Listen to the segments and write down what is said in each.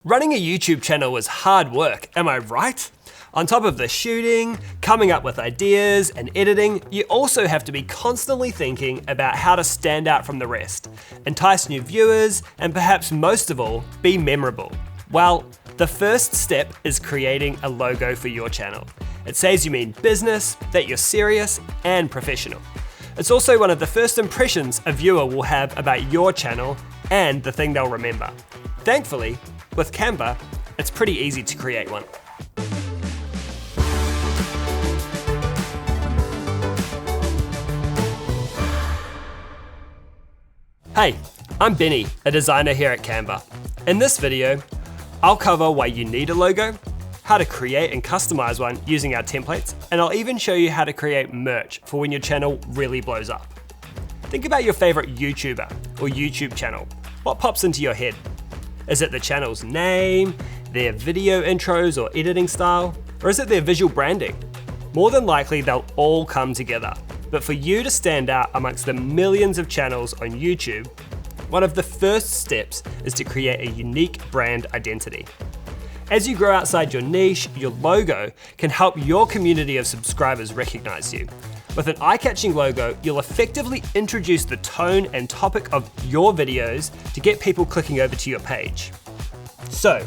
Running a YouTube channel is hard work, am I right? On top of the shooting, coming up with ideas, and editing, you also have to be constantly thinking about how to stand out from the rest, entice new viewers, and perhaps most of all, be memorable. Well, the first step is creating a logo for your channel. It says you mean business, that you're serious and professional. It's also one of the first impressions a viewer will have about your channel and the thing they'll remember. Thankfully, with Canva, it's pretty easy to create one. Hey, I'm Benny, a designer here at Canva. In this video, I'll cover why you need a logo, how to create and customize one using our templates, and I'll even show you how to create merch for when your channel really blows up. Think about your favorite YouTuber or YouTube channel. What pops into your head? Is it the channel's name, their video intros or editing style, or is it their visual branding? More than likely, they'll all come together. But for you to stand out amongst the millions of channels on YouTube, one of the first steps is to create a unique brand identity. As you grow outside your niche, your logo can help your community of subscribers recognize you. With an eye-catching logo, you'll effectively introduce the tone and topic of your videos to get people clicking over to your page. So,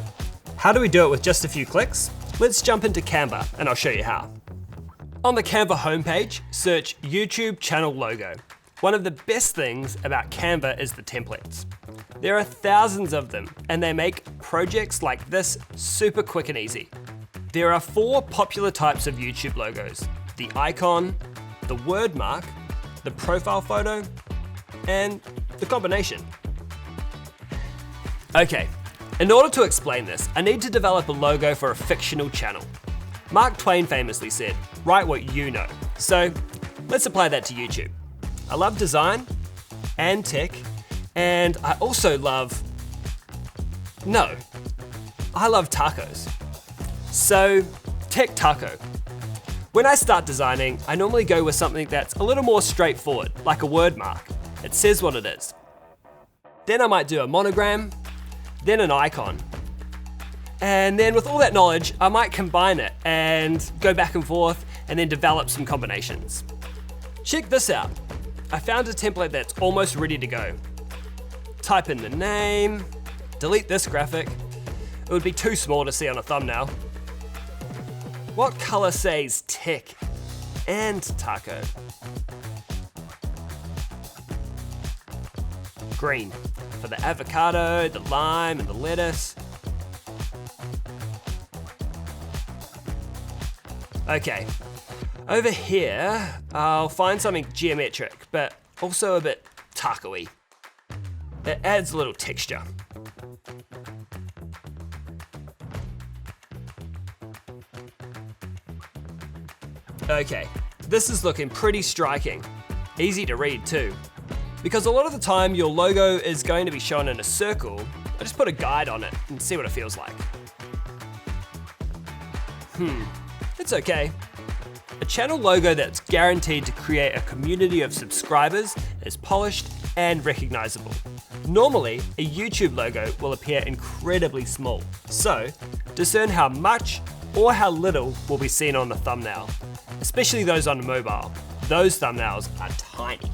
how do we do it with just a few clicks? Let's jump into Canva and I'll show you how. On the Canva homepage, search YouTube channel logo. One of the best things about Canva is the templates. There are thousands of them, and they make projects like this super quick and easy. There are 4 popular types of YouTube logos: the icon, the word mark, the profile photo, and the combination. Okay, in order to explain this, I need to develop a logo for a fictional channel. Mark Twain famously said, "Write what you know." So let's apply that to YouTube. I love design and tech, and I also love tacos. So, tech taco. When I start designing, I normally go with something that's a little more straightforward, like a word mark. It says what it is. Then I might do a monogram, then an icon. And then with all that knowledge, I might combine it and go back and forth and then develop some combinations. Check this out. I found a template that's almost ready to go. Type in the name, delete this graphic. It would be too small to see on a thumbnail. What color says tech and taco? Green, for the avocado, the lime, and the lettuce. Okay, over here, I'll find something geometric, but also a bit taco-y. It adds a little texture. Okay, this is looking pretty striking. Easy to read too. Because a lot of the time your logo is going to be shown in a circle, I just put a guide on it and see what it feels like. It's okay. A channel logo that's guaranteed to create a community of subscribers is polished and recognizable. Normally, a YouTube logo will appear incredibly small, so discern how much or how little will be seen on the thumbnail, especially those on mobile. Those thumbnails are tiny.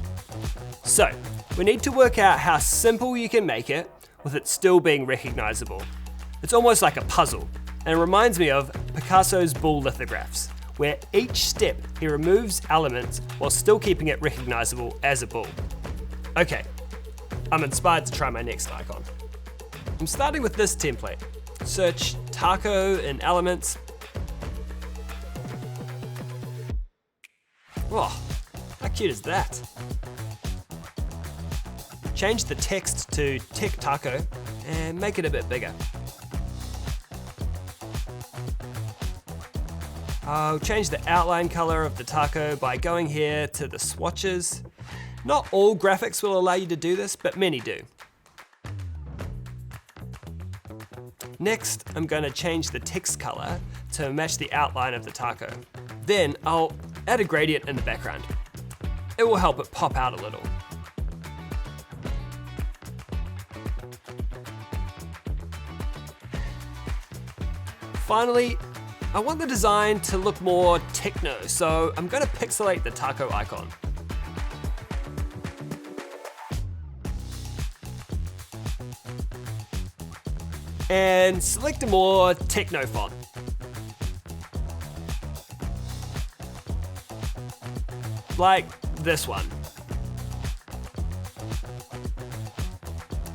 So, we need to work out how simple you can make it with it still being recognizable. It's almost like a puzzle, and it reminds me of Picasso's bull lithographs, where each step he removes elements while still keeping it recognizable as a bull. Okay, I'm inspired to try my next icon. I'm starting with this template. Search taco in elements. Oh, how cute is that? Change the text to tech taco and make it a bit bigger. I'll change the outline color of the taco by going here to the swatches. Not all graphics will allow you to do this, but many do. Next, I'm going to change the text color to match the outline of the taco. Then I'll add a gradient in the background. It will help it pop out a little. finally, I want the design to look more techno, so I'm going to pixelate the taco icon. And select a more techno font. Like this one.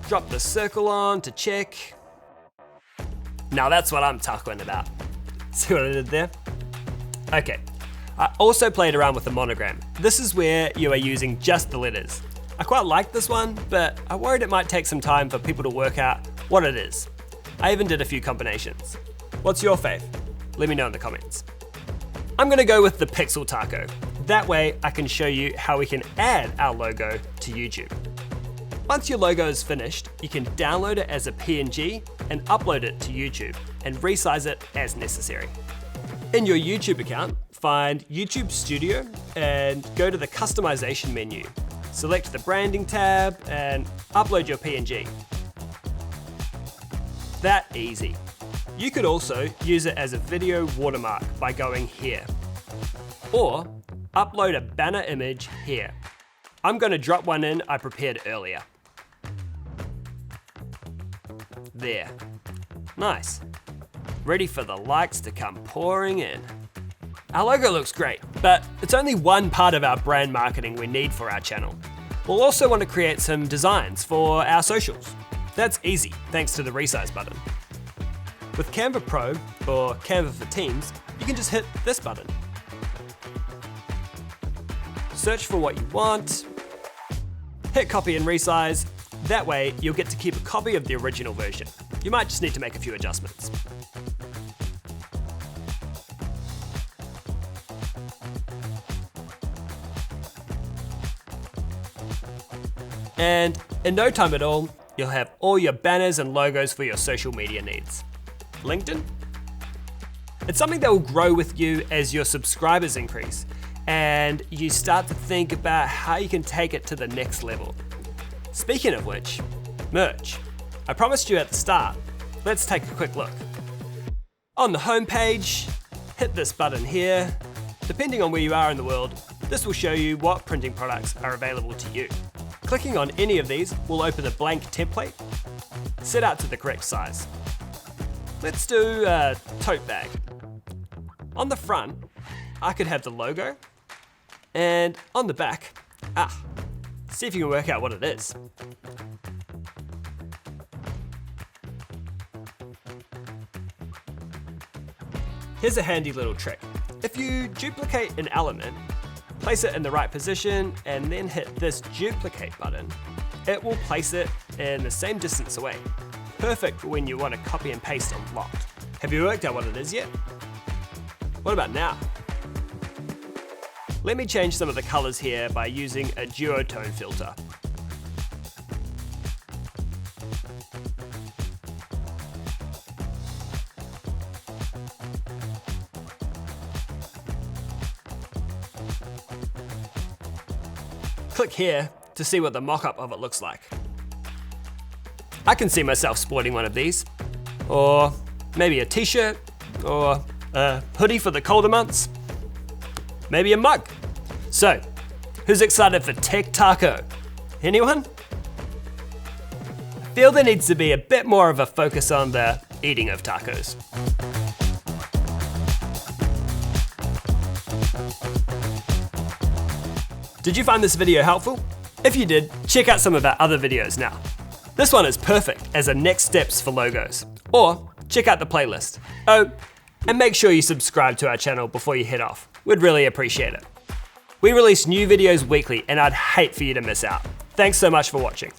Drop the circle on to check. Now that's what I'm talking about. See what I did there? Okay, I also played around with the monogram. This is where you are using just the letters. I quite like this one, but I worried it might take some time for people to work out what it is. I even did a few combinations. What's your fave? Let me know in the comments. I'm gonna go with the pixel taco. That way I can show you how we can add our logo to YouTube. Once your logo is finished, you can download it as a PNG and upload it to YouTube and resize it as necessary. In your YouTube account, find YouTube Studio and go to the customization menu. Select the branding tab and upload your PNG. That easy. You could also use it as a video watermark by going here. Or upload a banner image here. I'm going to drop one in I prepared earlier. There. Nice. Ready for the likes to come pouring in. Our logo looks great, but it's only one part of our brand marketing we need for our channel. We'll also want to create some designs for our socials. That's easy, thanks to the Resize button. With Canva Pro, or Canva for Teams, you can just hit this button. Search for what you want, hit copy and resize. That way, you'll get to keep a copy of the original version. You might just need to make a few adjustments. And in no time at all, you'll have all your banners and logos for your social media needs. LinkedIn? It's something that will grow with you as your subscribers increase and you start to think about how you can take it to the next level. Speaking of which, merch. I promised you at the start. Let's take a quick look. On the home page, hit this button here. Depending on where you are in the world, this will show you what printing products are available to you. Clicking on any of these will open a blank template, set out to the correct size. Let's do a tote bag. On the front, I could have the logo, and on the back, see if you can work out what it is. Here's a handy little trick. If you duplicate an element, place it in the right position, and then hit this duplicate button, it will place it in the same distance away. Perfect for when you want to copy and paste a lot. Have you worked out what it is yet? What about now? Let me change some of the colors here by using a duotone filter. Click here to see what the mock-up of it looks like. I can see myself sporting one of these, or maybe a t-shirt, or a hoodie for the colder months, maybe a mug. So, who's excited for Tech Taco? Anyone? I feel there needs to be a bit more of a focus on the eating of tacos. Did you find this video helpful? If you did, check out some of our other videos now. This one is perfect as a next steps for logos. Or check out the playlist. Oh, and make sure you subscribe to our channel before you head off. We'd really appreciate it. We release new videos weekly and I'd hate for you to miss out. Thanks so much for watching.